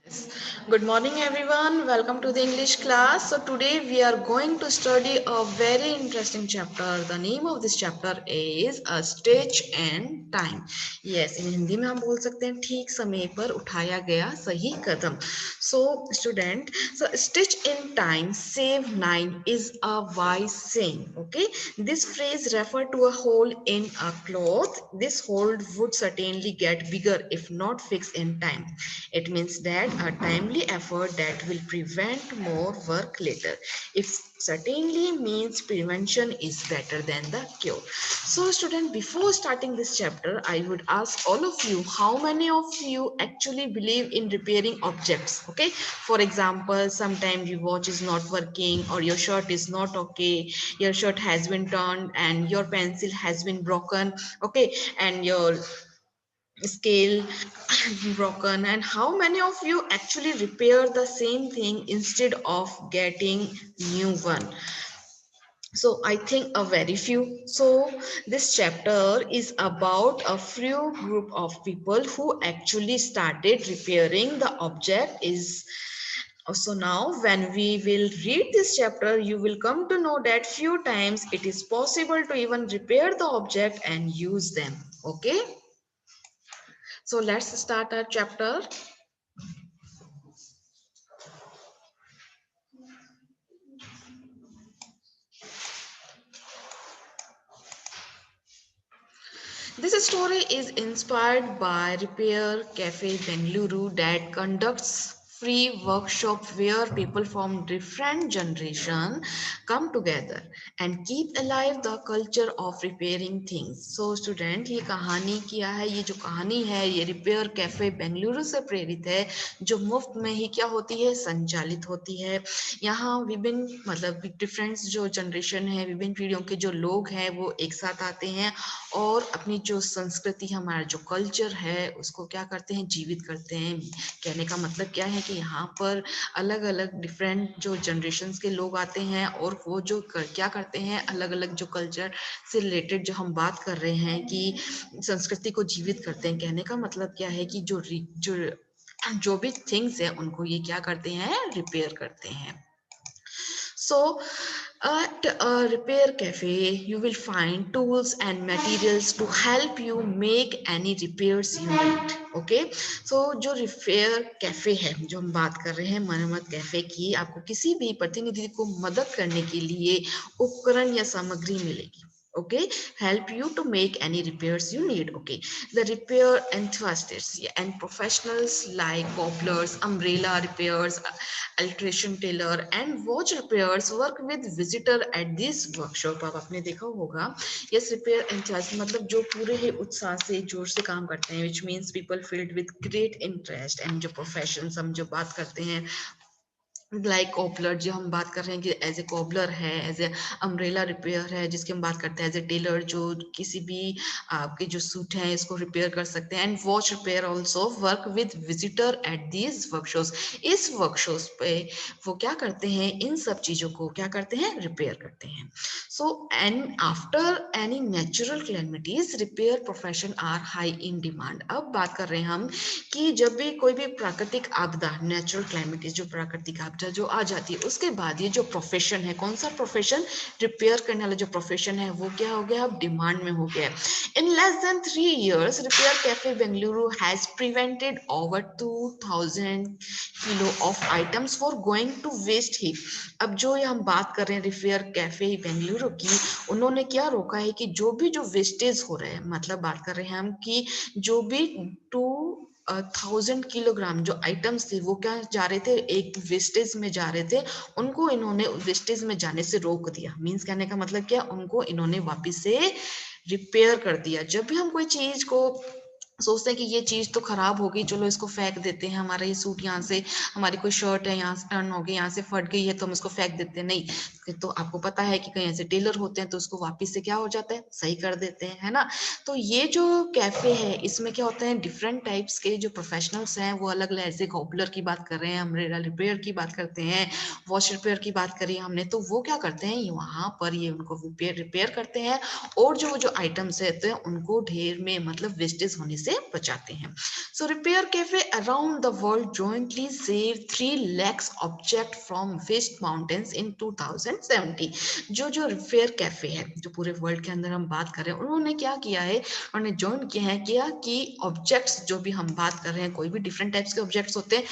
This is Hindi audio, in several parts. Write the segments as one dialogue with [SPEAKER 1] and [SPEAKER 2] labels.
[SPEAKER 1] Yes. Good morning, everyone. Welcome to the English class. So, today we are going to study a very interesting chapter. The name of this chapter is A Stitch in Time. Yes, in Hindi में हम बोल सकते हैं ठीक समय पर उठाया गया सही कदम. So, student, so stitch in time, save nine is a wise saying. Okay, this phrase refer to a hole in a cloth. This hole would certainly get bigger if not fixed in time. It means that a timely effort that will prevent more work later. It certainly means prevention is better than the cure. So student, before starting this chapter, I would ask all of you, how many of you actually believe in repairing objects? Okay, for example, sometimes your watch is not working or your shirt is not okay, your shirt has been torn and your pencil has been broken, okay, and your scale broken. And how many of you actually repair the same thing instead of getting new one? So I think a very few. So this chapter is about a few group of people who actually started repairing the object is. So now when we will read this chapter, you will come to know that few times it is possible to even repair the object and use them. Okay, so let's start our chapter. This story is inspired by Repair Cafe Bengaluru that conducts free workshop where people from different generation come together and keep alive the culture of repairing things. So student, ये कहानी क्या है? ये जो कहानी है ये रिपेयर कैफे बेंगलुरु से प्रेरित है, जो मुफ्त में ही क्या होती है, संचालित होती है. यहाँ विभिन्न मतलब डिफरेंट जो जनरेशन है, विभिन्न पीढ़ियों के जो लोग हैं वो एक साथ आते हैं और अपनी जो संस्कृति, हमारा जो कल्चर है उसको क्या करते हैं, जीवित करते हैं. कहने का मतलब क्या है कि यहाँ पर अलग अलग डिफरेंट जो जनरेशन्स के लोग आते हैं और वो जो क्या करते हैं, अलग अलग जो कल्चर से रिलेटेड जो हम बात कर रहे हैं कि संस्कृति को जीवित करते हैं. कहने का मतलब क्या है कि जो भी थिंग्स है उनको ये क्या करते हैं, रिपेयर करते हैं. So, at a repair cafe, you will find tools and materials to help you make any repairs you need. Okay, so जो रिपेयर कैफे है, जो हम बात कर रहे हैं मरम्मत कैफे की, आपको किसी भी प्रतिनिधि को मदद करने के लिए उपकरण या सामग्री मिलेगी. Okay, help you to make any repairs you need. Okay, the repair enthusiasts and professionals like cobblers, umbrella repairs, alteration tailor and watch repairs work with visitor at this workshop. अब आपने देखा होगा, yes, repair enthusiast मतलब जो पूरे ही उत्साह से जोर से काम करते हैं, which means people filled with great interest. and जो professions हम जो बात करते हैं लाइक कॉबलर, जो हम बात कर रहे हैं कि एज ए कॉबलर है, एज ए अम्ब्रेला रिपेयर है जिसकी हम बात करते हैं, एज ए टेलर जो किसी भी आपके जो सूट हैं इसको रिपेयर कर सकते हैं. And watch repair also work with visitor at these workshops. इस वर्कशॉप्स पे वो क्या करते हैं, इन सब चीज़ों को क्या करते हैं, रिपेयर करते हैं. So and after any natural calamities repair profession are high in demand. अब बात कर रहे हैं हम कि जब भी कोई भी प्राकृतिक आपदा, नेचुरल कैलेमिटीज, जो प्राकृतिक आपदा जो आ जाती है, उसके बाद ये जो प्रोफेशन है, कौन सा प्रोफेशन, रिपेयर करने वाला जो प्रोफेशन है वो क्या हो गया, अब डिमांड में हो गया. In less than 3 years repair cafe Bengaluru has prevented over 2000 kilo of items for going to waste heap. अब जो ये हम बात कर रहे हैं रिपेयर कैफे बेंगलुरु की, उन्होंने क्या रोका है कि जो वेस्टेज हो रहे हैं, मतलब बात कर रहे हैं हम कि जो भी 2000 किलोग्राम जो आइटम्स थे वो क्या जा रहे थे, एक वेस्टेज में जा रहे थे, उनको इन्होंने वेस्टेज में जाने से रोक दिया. मीन्स कहने का मतलब क्या, उनको इन्होंने वापस से रिपेयर कर दिया. जब भी हम कोई चीज को सोचते हैं कि ये चीज तो खराब हो गई, चलो इसको फेंक देते हैं, हमारा ये सूट यहाँ से, हमारी कोई शर्ट है यहाँ से टर्न हो गई, यहाँ से फट गई है तो हम इसको फेंक देते हैं. नहीं, तो आपको पता है कि कहीं ऐसे टेलर होते हैं तो उसको वापस से क्या हो जाता है, सही कर देते हैं, है ना. तो ये जो कैफे है इसमें क्या होता है, डिफरेंट टाइप्स के जो प्रोफेशनल्स हैं वो अलग अलग, ऐसे कॉबलर की बात कर रहे हैं, अम्ब्रेला रिपेयर की बात करते हैं, वॉश रिपेयर की बात करी हमने, तो वो क्या करते हैं, वहां पर ये उनको रिपेयर करते हैं और जो आइटम्स रहते हैं उनको ढेर में मतलब वेस्टेज होने से बचाते हैं। So repair cafe around the world jointly save 3 lakhs object from waste mountains in 2070। जो रिपेयर कैफे है, जो पूरे वर्ल्ड के अंदर हम बात कर रहे हैं, उन्होंने क्या किया है, उन्होंने ज्वाइन किया है क्या कि ऑब्जेक्ट्स जो भी हम बात कर रहे हैं, कोई भी डिफरेंट टाइप्स के ऑब्जेक्ट्स होते हैं,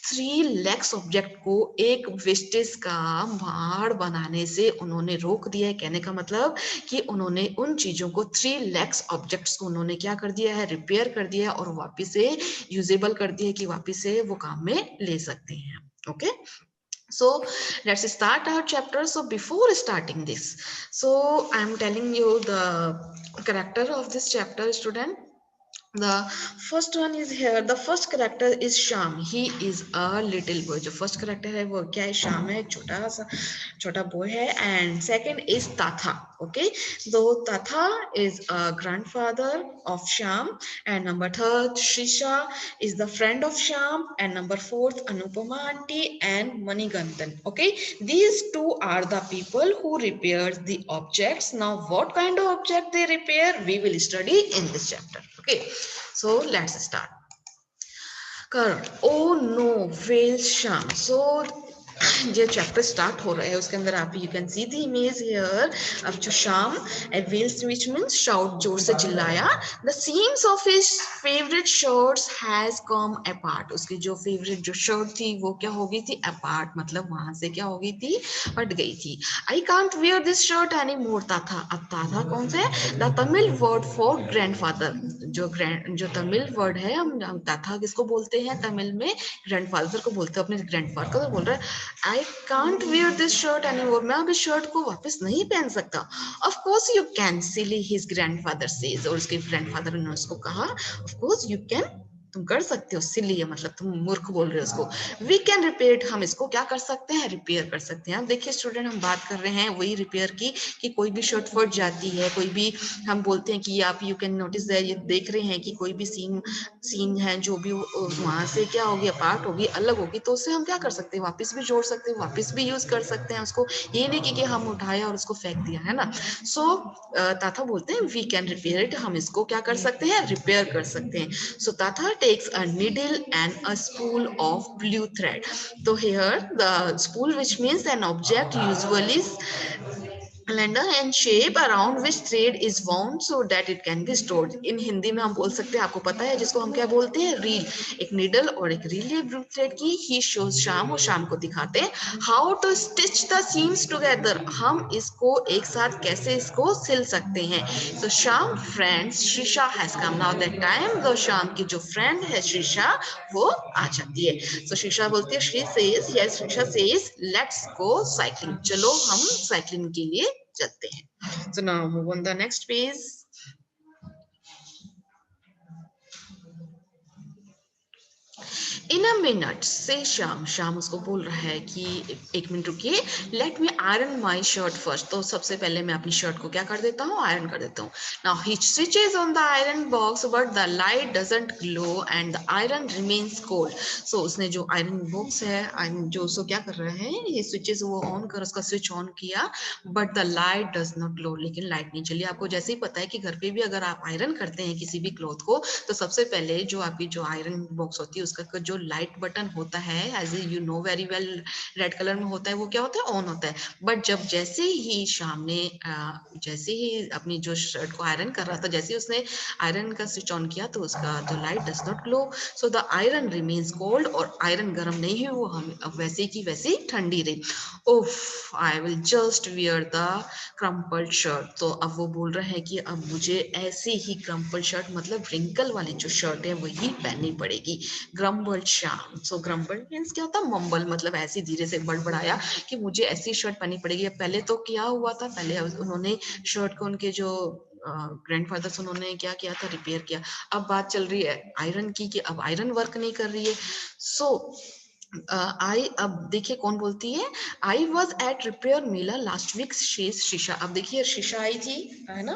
[SPEAKER 1] 3 lakhs ऑब्जेक्ट को एक वेस्टेज का पहाड़ बनाने से उन्होंने रोक दिया है। कहने का मतलब कि उन्होंने उन चीजों को 3 lakhs ऑब्जेक्ट्स को उन्होंने क्या कर दिया है, रिपेयर कर दिया है और वापस से यूजेबल कर दिया है कि वापस से वो काम में ले सकते हैं। Okay, so let's start our chapter. So before starting this, so I am telling you the character of this chapter, student. The first one is here. The first character is Sham. He is a little boy. जो first character है वो क्या है, शाम है, छोटा सा छोटा boy है. And second is Tatha. Okay, so Tatha is a grandfather of Sham. And number third, Shisha is the friend of Sham. And number fourth, Anupama auntie and Manigandan. Okay, these two are the people who repairs the objects. Now what kind of object they repair, we will study in this chapter. Okay, so let's start. Correct. Oh no, wails Sham. So ये चैप्टर स्टार्ट हो रहा है, उसके अंदर आप you can see the image here. अब जो शाम वेल्स व्हिच मींस शाउट, जोर से चिल्लाया। The seems of his favourite shirts has come apart. उसकी जो फेवरेट जो शर्ट थी वो क्या हो गई थी, अपार्ट, मतलब वहां से क्या हो गई थी, फट गई थी। I can't wear this shirt any more. Thatha, अब ताथा कौन से, the Tamil word for grandfather. जो तमिल वर्ड है, हम ताथा किसको बोलते हैं तमिल में, ग्रैंडफादर को बोलते हैं, अपने ग्रैंडफादर को बोल रहा है आई can't wear this shirt anymore. मैं अब इस शर्ट को वापस नहीं पहन सकता। Of course you can, silly his grandfather says. और उसके ग्रैंडफादर ने उसको कहा ऑफ कोर्स यू कैन, तुम कर सकते हो। सिली है मतलब तुम मूर्ख बोल रहे हो उसको। वी कैन रिपेयर, हम इसको क्या कर सकते हैं, रिपेयर कर सकते हैं। अब देखिए स्टूडेंट, हम बात कर रहे हैं वही रिपेयर की, कि कोई भी शर्ट फट जाती है, कोई भी हम बोलते हैं कि आप यू कैन नोटिस दैट, ये देख रहे हैं कि कोई भी सीन है जो भी वहां से क्या होगी, अपार्ट होगी, अलग होगी, तो उससे हम क्या कर सकते हैं, वापस भी जोड़ सकते हैं, वापस भी यूज कर सकते हैं उसको। ये नहीं कि हम उठाया और उसको फेंक दिया, है ना। सो ताथा बोलते हैं वी कैन रिपेयर इट, हम इसको क्या कर सकते हैं, रिपेयर कर सकते हैं। So Thatha takes a needle and a spool of blue thread. तो here the spool which means an object usually slender and shape around which thread is wound so that it can be stored. इन हिंदी में हम बोल सकते हैं, आपको पता है जिसको हम क्या बोलते हैं, रील। एक निडल और एक रील है ब्लू थ्रेड की। ही शोज शाम, और शाम को दिखाते हैं how to stitch the seams together, हम इसको एक साथ कैसे इसको सिल सकते हैं। सो शाम फ्रेंड्स शीशा has come. Now that time the शाम की जो फ्रेंड है शीशा, वो आ जाती है। सो शीशा बोलती है, शी सेज यस, शीशा सेज लेट्स गो साइकिलिंग, चलो हम साइकिलिंग के लिए चलते हैं। So now move on the next page. In a minute से शाम, शाम उसको बोल रहा है कि एक मिनट रुकिए, let me iron my shirt first. तो सबसे पहले मैं अपनी शर्ट को क्या कर देता हूँ, आयरन कर देता हूँ। Now he switches on the iron box but the light doesn't glow and the iron remains cold. So उसने जो आयरन बॉक्स है, आयरन जो उसको क्या कर रहे हैं, ये स्विचेस वो ऑन कर, उसका स्विच ऑन किया, but the light does not glow, लेकिन लाइट नहीं चली। आपको जैसे ही पता है कि घर पे भी अगर आप आयरन करते हैं किसी भी क्लॉथ को, तो सबसे पहले जो आपकी जो आयरन बॉक्स होती है उसका जो लाइट बटन होता है, as you know very well, red colour में होता है, वो क्या होता है, ऑन होता है। बट जब जैसे ही शाम ने जैसे ही अपनी जो शर्ट को आयरन कर रहा था, जैसे ही उसने आयरन का स्विच ऑन किया, तो उसका जो light does not glow, so the iron remains cold, और आयरन गर्म नहीं हुई, वो हम अब वैसे की वैसे ठंडी रही। Oof, I will just wear the crumpled shirt. तो अब वो बोल रहे हैं कि अब मुझे ऐसी ही क्रम्पल्ड शर्ट, मतलब रिंकल वाली जो शर्ट है वही पहननी पड़ेगी। ग्रम्बल्ड शाम, सो ग्रम्बल्ड मीन्स क्या होता है, मम्बल, मतलब ऐसी धीरे से बड़बड़ाया कि मुझे ऐसी शर्ट पहननी पड़ेगी। पहले तो क्या हुआ था, पहले उन्होंने शर्ट को उनके जो ग्रैंडफादर्स, उन्होंने क्या किया था, रिपेयर किया। अब बात चल रही है आयरन की, कि अब आयरन वर्क नहीं कर रही है। सो आई, अब देखिए कौन बोलती है, I was at repair mela last week Sheesha. अब देखिए शीशा आई थी, है ना,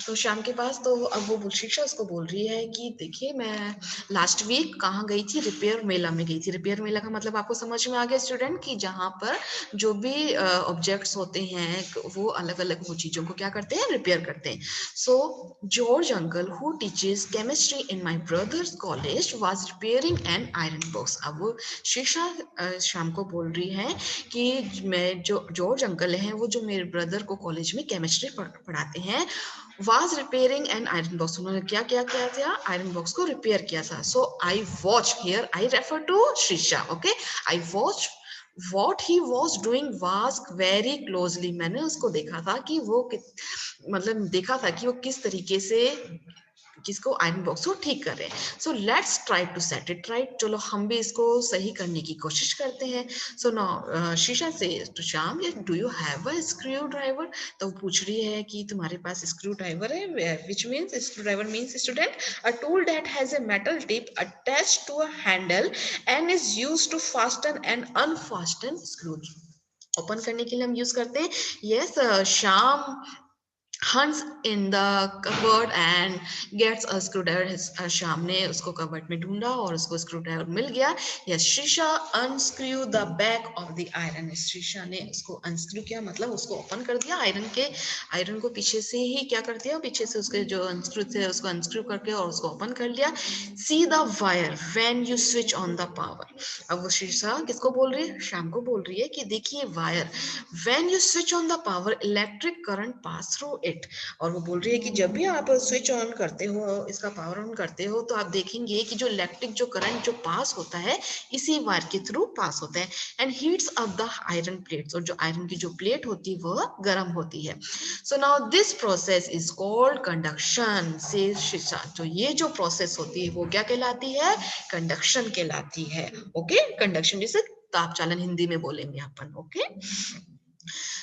[SPEAKER 1] तो शाम के पास, तो अब वो शीशा उसको बोल रही है कि देखिए मैं लास्ट वीक कहाँ गई थी, रिपेयर मेला में गई थी। रिपेयर मेला का मतलब आपको समझ में आ गया स्टूडेंट, कि जहाँ पर जो भी ऑब्जेक्ट्स होते हैं वो अलग अलग वो चीज़ों को क्या करते हैं, रिपेयर करते हैं। So George uncle who teaches chemistry in my brother's college was repairing an iron box. अब वो शीशा शाम को बोल रही है कि मैं जो जॉर्ज अंकल हैं वो जो मेरे ब्रदर को कॉलेज में केमिस्ट्री पढ़ाते हैं, was repairing an iron box, उन्होंने क्या क्या किया था, आयरन बॉक्स को रिपेयर किया था। So I watch, here I refer to Sheesha, okay, I watch what he was doing was very closely, मैंने उसको देखा था कि वो मतलब देखा था कि वो किस तरीके से किसको आयरन बॉक्स को ठीक कर रहे हैं। So let's try to set it right, चलो हम भी इसको सही करने की कोशिश करते हैं। सो now Sheesha says to Shyam, do you have a screwdriver, तो वो पूछ रही है कि तुम्हारे पास स्क्रू ड्राइवर है, which means screwdriver means student a tool that has a metal tip attached to a handle and is used to fasten and unfasten screw. Open करने के लिए हम यूज करते हैं। Yes, Shyam hunts in the cupboard and gets a screwdriver। Shyam ने उसको कबर्ड में ढूंढा और उसको स्क्रू ड्राइवर मिल गया। यस, शीशा unscrew the back of the iron। शीशा ने उसको अनस्क्रू किया, मतलब उसको ओपन कर दिया, आयरन को पीछे से ही क्या कर दिया, पीछे से उसके जो अनस्क्रू थे उसको अनस्क्रू करके और उसको ओपन कर लिया। See the wire when you switch on the power. अब वो शीशा किसको बोल रही है, शाम को बोल रही है कि देखिए wire, when you switch on the power electric current pass through it. और वो बोल रही है कि जब भी आप स्विच ऑन करते हो, इसका पावर ऑन करते हो, तो आप देखेंगे कि जो इलेक्ट्रिक जो करंट जो पास होता है इसी वायर के थ्रू पास होता है and heats up the iron plates. और जो आयरन की जो प्लेट होती है वह गर्म होती है। So now this process is called conduction से शीशा। तो ये जो प्रोसेस होती है वो क्या कहलाती है, कंडक्शन कहलाती है। ओके, कंडक्शन जैसे ताप चालन हिंदी में बोलेंगे अपन। Okay,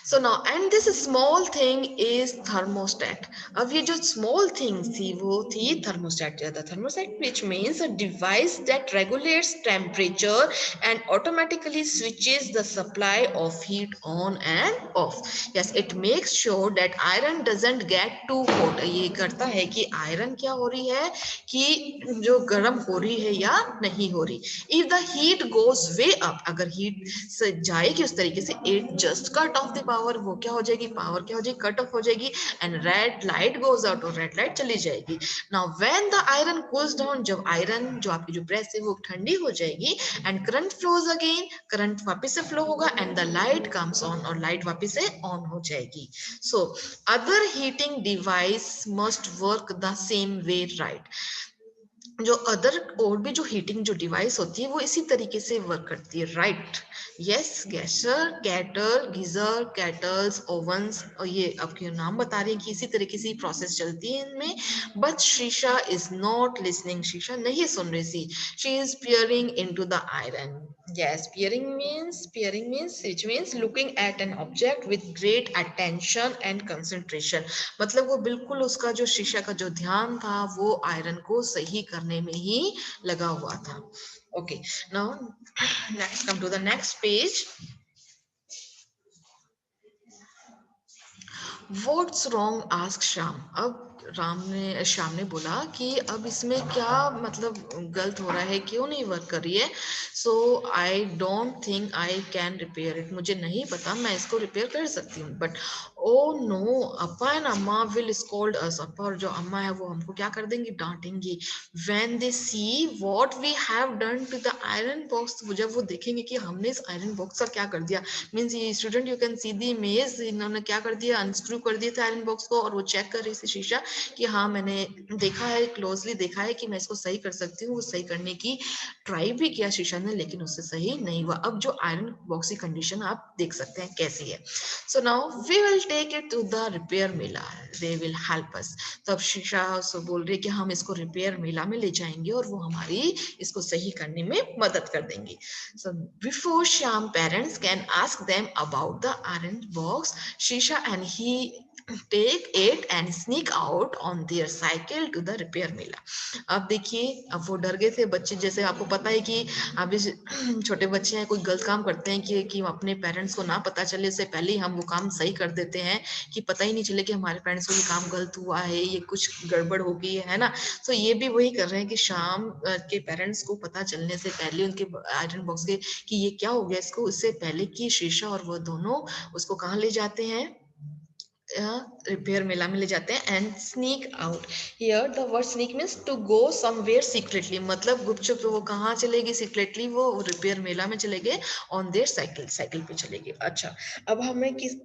[SPEAKER 1] so now and this small thing is thermostat. अब ये जो स्मॉल थिंग थी वो थी thermostat. The thermostat which means a device that regulates temperature and automatically switches the supply of heat on and off. Yes, it makes sure that iron doesn't get too hot. ये करता है कि आयरन क्या हो रही है, कि जो गर्म हो रही है या नहीं हो रही। If the heat goes way up, अगर हीट से जाएगी उस तरीके से, it just cut off the power, वो क्या हो जाएगी, पावर क्या हो जाएगी, कट ऑफ हो जाएगी and red light goes out, और रेड लाइट चली जाएगी। Now when the iron cools down, जब आयरन जो आपकी जो प्रेस है वो ठंडी हो जाएगी and current flows again, current वापस से फ्लो होगा and the light comes on, और लाइट वापस से ऑन हो जाएगी। So other heating device must work the same way right. जो अदर और भी जो हीटिंग जो डिवाइस होती है वो इसी तरीके से वर्क करती है, right. Yes, गैसर, cattle, geyser, kettles, Owens, और ये आपके नाम बता रहे हैं कि इसी तरीके से प्रोसेस चलती है इनमें। बट शीशा इज नॉट लिसनिंग, शीशा नहीं सुन रही थी। She is peering into the iron। Yes, peering means which means looking at an object with great attention and concentration। मतलब वो बिल्कुल उसका जो शीशा का जो ध्यान था वो आयरन को सही करने में ही लगा हुआ था। Okay, now next come to the next page. What's wrong ask Shyam. अब श्याम ने बोला कि अब इसमें क्या मतलब गलत हो रहा है, क्यों नहीं वर्क कर रही है। So I don't think I can repair it, मुझे नहीं पता मैं इसको रिपेयर कर सकती हूँ। But oh no, Appa and Amma will scold us. Appa और जो अम्मा है वो हमको क्या कर देंगी, डांटेंगी। When they see what we have done to the iron box, जब वो देखेंगे कि हमने इस आयरन बॉक्स का क्या कर दिया, मीन्स ये student you can see the image, इन्होंने क्या कर दिया, अनस्क्रू कर दिया था आयरन बॉक्स को और वो चेक कर रही थी शीशा कि हाँ मैंने देखा है, क्लोजली देखा है कि मैं इसको सही कर सकती हूँ। वो सही करने की ट्राई भी किया शीशा ने, लेकिन उससे सही नहीं हुआ। अब जो आयरन बॉक्स की कंडीशन आप देख सकते हैं कैसी है। So now we will take it to the repair mela, they will help us. तो अब शीशा सो बोल रही है कि हम इसको रिपेयर मेला में ले जाएंगे और वो हमारी इसको सही करने में मदद कर देंगे। So before Shyam parents can ask them about the orange box, Shisha and he take it and sneak out out on their cycle to the repair मेला. अब देखिए, अब वो डर गए थे बच्चे, जैसे आपको पता है कि अभी छोटे बच्चे हैं, कोई गलत काम करते हैं कि अपने पेरेंट्स को ना पता चले इससे पहले ही हम वो काम सही कर देते हैं कि पता ही नहीं चले कि हमारे पेरेंट्स को ये काम गलत हुआ है, ये कुछ गड़बड़ हो गई है ना. तो ये भी वही कर रहे हैं कि शाम के पेरेंट्स को पता चलने से पहले उनके आयरन बॉक्स के कि ये क्या हो गया इसको, इससे पहले कि शीशा और वो दोनों उसको कहाँ ले जाते हैं, रिपेयर मेला में ले जाते हैं. And sneak out, here the word sneak means to go somewhere secretly, मतलब गुपचुप. वो कहाँ चलेगी सीक्रेटली, वो रिपेयर मेला में चले गए. ऑन देयर साइकिल, साइकिल पे चले गए. अच्छा, अब हमें किस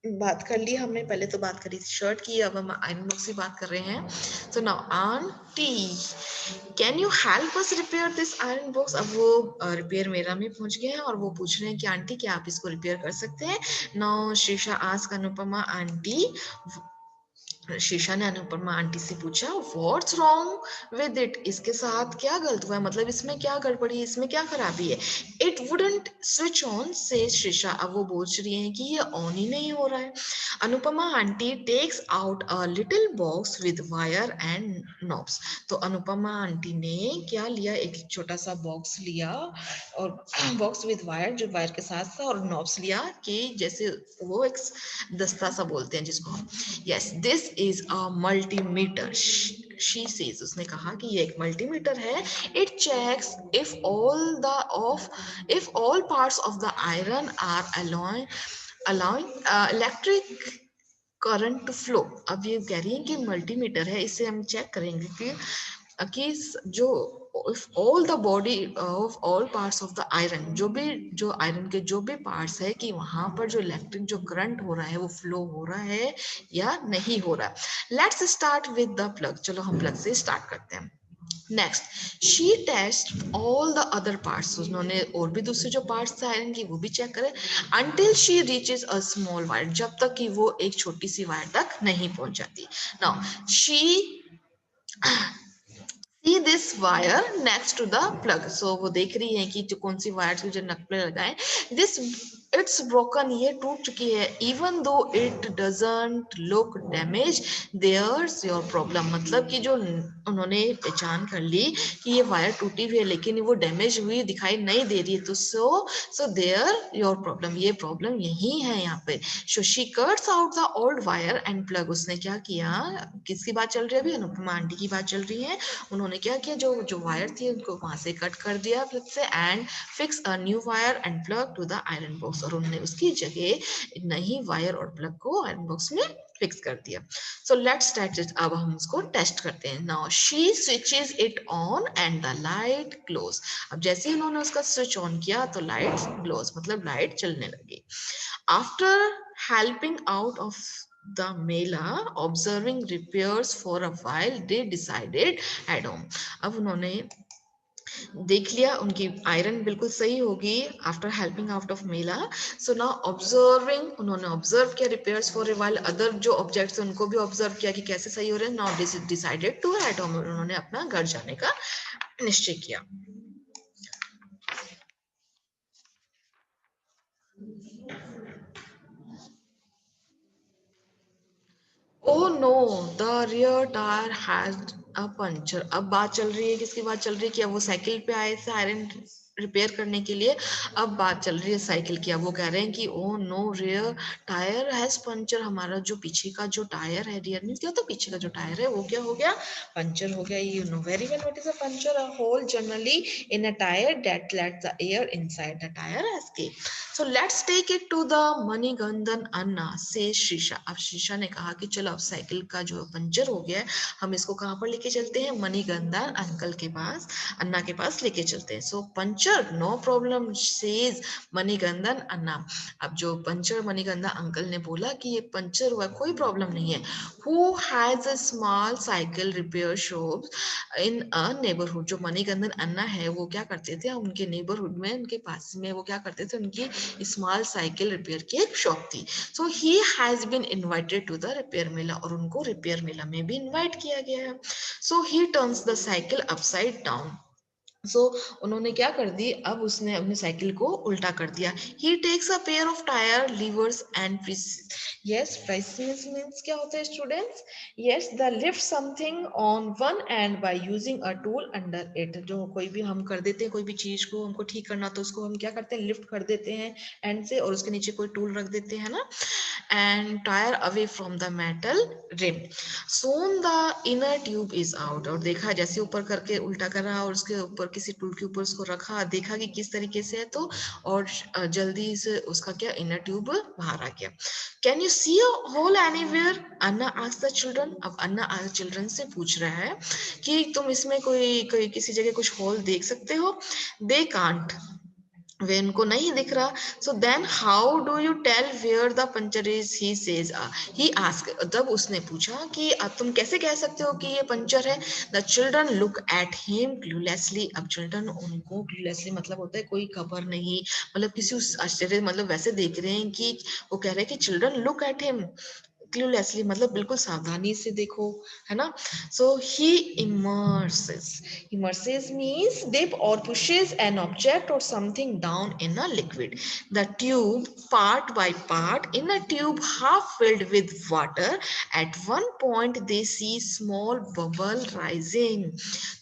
[SPEAKER 1] बात कर ली हमने, पहले तो बात करी शर्ट की, अब हम आयरन बॉक्स की बात कर रहे हैं. So now aunty, can you help us repair this iron box. अब वो रिपेयर मेरा में पहुंच गए हैं और वो पूछ रहे हैं कि आंटी क्या आप इसको रिपेयर कर सकते हैं. नाउ शीशा आस्क अनुपमा, आंटी, शीशा ने अनुपमा आंटी से पूछा, व्हाट्स रॉन्ग विद इट, इसके साथ क्या गलत हुआ है, मतलब इसमें क्या गड़बड़ी है, इसमें क्या खराबी है. इट वुडंट स्विच ऑन से शीशा, अब वो पूछ रही हैं कि ये ऑन ही नहीं हो रहा है. Anupama aunty takes out a little box with wire and knobs. तो अनुपमा आंटी ने क्या लिया, एक छोटा सा बॉक्स लिया, और बॉक्स विद वायर, जो वायर के साथ था, और नॉब्स लिया कि जैसे वो एक दस्ता सा बोलते हैं जिसको हम. Yes, this is a multimeter, she says, उसने कहा कि ये एक मल्टीमीटर है. It checks if all parts of the iron are allowing electric current to flow. अब ये कह रही है कि मल्टीमीटर है, इससे हम चेक करेंगे कि जो all the body of all parts of the iron, जो आयरन के जो भी पार्ट्स है, कि वहां पर जो इलेक्ट्रिक जो करंट हो रहा है वो फ्लो हो रहा है या नहीं हो रहा. Let's start with the plug, चलो हम प्लग से स्टार्ट करते हैं. Next, she test all the other parts, उन्होंने और भी दूसरे जो पार्ट्स थे आयरन की वो भी चेक करे. Until she reaches a small wire, जब तक कि वो एक छोटी सी वायर तक नहीं पहुंच जाती. Now she see this wire next to the plug, so वो देख रही है कि जो कौन सी वायर जो नक पे लगाए. this it's broken, ये टूट चुकी है. even though it doesn't look damaged, there's your problem, मतलब कि जो उन्होंने पहचान कर ली कि ये वायर टूटी हुई है लेकिन वो डैमेज हुई दिखाई नहीं दे रही है, तो so there your problem, ये प्रॉब्लम यही है यहाँ पे. so she cuts out the old wire and plug, उसने क्या किया, किसकी बात चल रही है अभी, अनुपमा आंटी की बात चल रही है. उन्होंने क्या किया, जो जो वायर थी उनको वहां से कट कर दिया प्लग से, and fix a new wire and plug to the iron box, और उन्होंने उसकी जगह नई वायर और प्लग को आयरन बॉक्स में फिक्स कर दिया. सो लेट्स टेस्ट इट, अब हम उसको टेस्ट करते हैं. Now she switches it on and the light glows. अब जैसे ही उन्होंने उसका स्विच ऑन किया तो लाइट ग्लोज, मतलब लाइट चलने लगी. After helping out of the Mela, observing repairs for a while, they decided at home. अब उन्होंने देख लिया उनकी आयरन बिल्कुल सही होगी after helping out of Mela. So now observing, उन्होंने ऑब्जर्व किया repairs for a while, other जो ऑब्जेक्ट्स उनको भी ऑब्जर्व किया कि कैसे सही हो रहे हैं. Now decided to at home, उन्होंने अपना घर जाने का निश्चय किया. Oh no, the rear tire had a puncture. अब बात चल रही है, किसकी बात चल रही है कि अब वो साइकिल पे आए थे आयरन रिपेयर करने के लिए. अब बात चल रही है साइकिल की. अब वो कह रहे हैं कि oh no, rear tyre has puncture, हमारा जो पीछे का जो टायर है, रियर मींस क्या होता है, पीछे का जो टायर है वो क्या हो गया, पंचर हो गया. You know very well what is a puncture, a hole generally in a tyre that lets the air inside the tyre escape. So let's take it to the Manigandan anna says Sheesha. अब शीशा ने कहा कि चलो अब साइकिल का जो पंचर हो गया है, हम इसको कहाँ पर लेके चलते हैं, मणिगंधन अंकल के पास, अन्ना के पास लेके चलते हैं. सो पंचर नो प्रॉब्लम सेज मणिगंधन अन्ना. अब जो पंचर मणिगंधा अंकल ने बोला कि ये पंचर हुआ, कोई प्रॉब्लम नहीं है. Who has a small cycle repair shop in a neighbourhood, जो मणिगंधन अन्ना है वो क्या करते थे, उनके नेबरहुड में, उनके पास में वो क्या करते थे, उनकी स्मॉल साइकिल रिपेयर की एक शॉप थी. So he has been invited to the repair mela, और उनको रिपेयर मेला में भी इनवाइट किया गया है. So he turns the cycle upside down. सो उन्होंने क्या कर दी, अब उसने अपनी साइकिल को उल्टा कर दिया। He takes a pair of tyre levers and yes presses means क्या होता है students? Yes the lift something on one and by using a tool under it. जो कोई भी हम कर देते हैं, कोई भी चीज को हमको ठीक करना तो उसको हम क्या करते हैं, लिफ्ट कर देते हैं एंड से, और उसके नीचे कोई टूल रख देते हैं ना, and tyre away from the metal rim. Soon the inner tube is out, और देखा जैसे ऊपर करके उल्टा करा और उसके ऊपर किसी टूल के ऊपर उसको रखा, देखा कि किस तरीके से है तो, और जल्दी से उसका क्या इनर ट्यूब बाहर आ गया। Can you see a hole anywhere, Anna asked the children. अब अन्ना चिल्ड्रन से पूछ रहा है कि तुम इसमें कोई कोई किसी जगह कुछ होल देख सकते हो? दे कांट, वे उनको नहीं दिख रहा। So then how do you tell where the puncture is, he says, he ask, जब उसने पूछा कि अब तुम कैसे कह सकते हो कि ये पंचर है? The children look at him cluelessly. अब चिल्ड्रन उनको क्लूलेसली मतलब होता है कोई खबर नहीं, मतलब किसी उस आश्चर्य, मतलब वैसे देख रहे हैं कि वो कह रहे हैं कि children look at him cluelessly, मतलब बिल्कुल सावधानी से देखो, है ना। सो ही immerses, immerses means dip or pushes an object or something down in a liquid, the tube part by part in a tube half filled with water, at one point they see small bubble rising।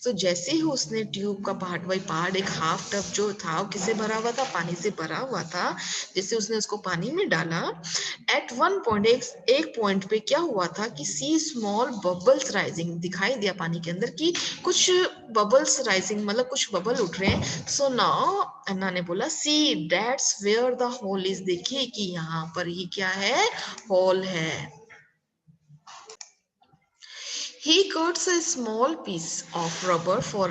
[SPEAKER 1] so जैसे ही उसने ट्यूब का पार्ट बाय पार्ट, एक हाफ टब जो था वो किससे भरा हुआ था, पानी से भरा हुआ था, जैसे उसने उसको पानी में डाला, एट वन पॉइंट, एक पॉइंट पे क्या हुआ था कि सी स्मॉल बबल्स राइजिंग, दिखाई दिया पानी के अंदर कि कुछ बबल्स राइजिंग, मतलब कुछ बबल उठ रहे हैं। सो नाउ अन्ना ने बोला see that's where the hole is, देखिए कि यहाँ पर ही क्या है, होल है। He cuts a small piece of rubber for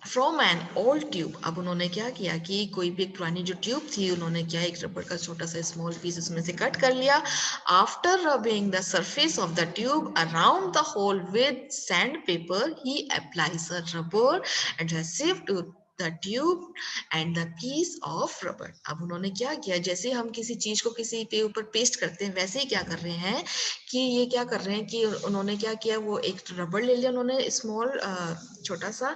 [SPEAKER 1] from an old tube. अब उन्होंने क्या किया कि कोई भी एक पुरानी जो ट्यूब थी, उन्होंने क्या एक रबर का छोटा सा स्मॉल पीस उसमें से कट कर लिया। After rubbing the surface of the tube around the hole with sandpaper, he applies a rubber adhesive to the tube and the piece of rubber. अब उन्होंने क्या किया, जैसे हम किसी चीज को किसी पे ऊपर पेस्ट करते हैं, वैसे ही क्या कर रहे हैं कि ये क्या कर रहे हैं कि उन्होंने क्या किया, वो एक रबड़ ले लिया, उन्होंने स्मॉल छोटा सा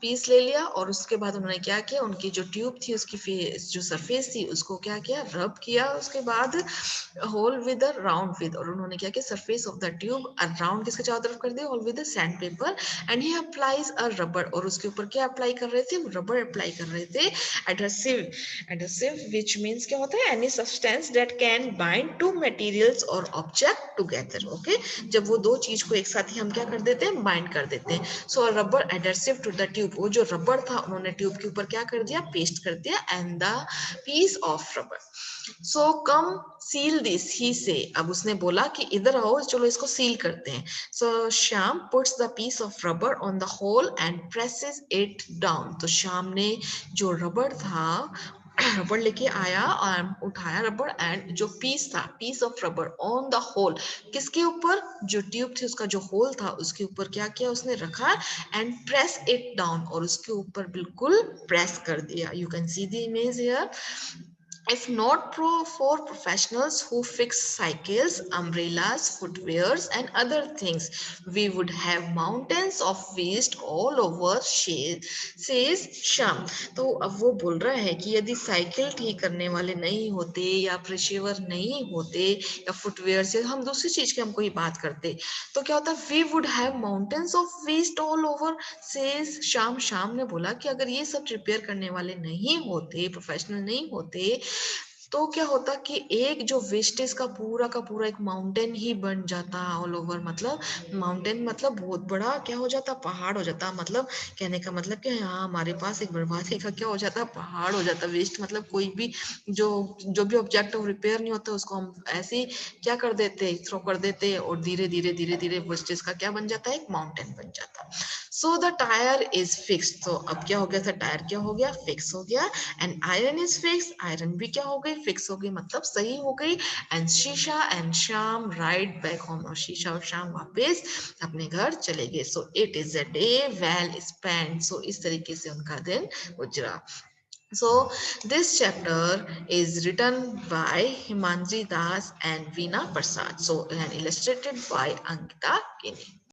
[SPEAKER 1] पीस ले लिया, और उसके बाद उन्होंने क्या किया, उनकी जो ट्यूब थी उसकी जो सरफेस थी उसको क्या किया, रब किया, उसके बाद होल विद राउंड विद, और उन्होंने क्या किया, surface of the tube round किसके चारों तरफ कर दिया, hole with sandpaper, and he applies a rubber, और उसके ऊपर क्या अप्लाई कर रहे थे, रबर अप्लाई कर रहे थे। एडहेसिव, एडहेसिव विच मीन्स क्या होता है, any substance that can bind to materials और ऑब्जेक्ट टुगेदर। ओके, जब वो दो चीज को एक साथ ही हम क्या कर देते हैं, बाइंड कर देते हैं। So rubber adhesive to the tube, वो जो रबर था उन्होंने ट्यूब के ऊपर क्या कर दिया, पेस्ट कर दिया, and the piece of rubber. So come seal this, he say, अब उसने बोला कि इधर आओ, चलो इसको सील करते हैं। So Shyam puts the piece of rubber on the hole and presses it down. तो श्याम ने जो रबर था, रबर लेके आया और उठाया रबर, एंड जो पीस था, piece of rubber on the hole, किसके ऊपर, जो ट्यूब थी उसका जो होल था उसके ऊपर क्या किया, उसने रखा, एंड प्रेस इट डाउन, और उसके ऊपर बिल्कुल प्रेस कर दिया। You can see the image here. If not for professionals who fix cycles, umbrellas, footwears, and other things, we would have mountains of waste all over, says Sham। तो अब वो बोल रहा है कि यदि साइकिल ठीक करने वाले नहीं होते, या पेशेवर नहीं होते, या फुटवेयर से, हम दूसरी चीज की हम कोई बात करते, तो क्या होता, we would have mountains of waste all over, says Sham. Sham ने बोला कि अगर ये सब रिपेयर करने वाले नहीं होते, प्रोफेशनल नहीं होते, तो क्या होता कि एक जो वेस्टेज का पूरा एक माउंटेन ही बन जाता ऑल ओवर, मतलब माउंटेन मतलब बहुत बड़ा क्या हो जाता, पहाड़ हो जाता, मतलब कहने का मतलब कि हाँ, हमारे पास एक बर्बादी का क्या हो जाता, पहाड़ हो जाता। वेस्ट मतलब कोई भी जो जो भी ऑब्जेक्ट रिपेयर नहीं होता उसको हम ऐसे ही क्या कर देते, थ्रो कर देते, और धीरे धीरे धीरे धीरे वेस्टेज का क्या बन जाता है, एक माउंटेन बन जाता। So the tyre is fix, तो अब क्या हो गया था, टायर क्या हो गया, फिक्स हो गया। And iron is fix, iron भी क्या हो गई, फिक्स हो गई, मतलब सही हो गई। And Sheesha and Shyam right back home, और शीशा और श्याम वापस अपने घर चले गए। So it is a day well spend, so इस तरीके से उनका दिन गुजरा। So this chapter is written by Himanji Das and Veena Prasad. So and illustrated by Ankita Kini.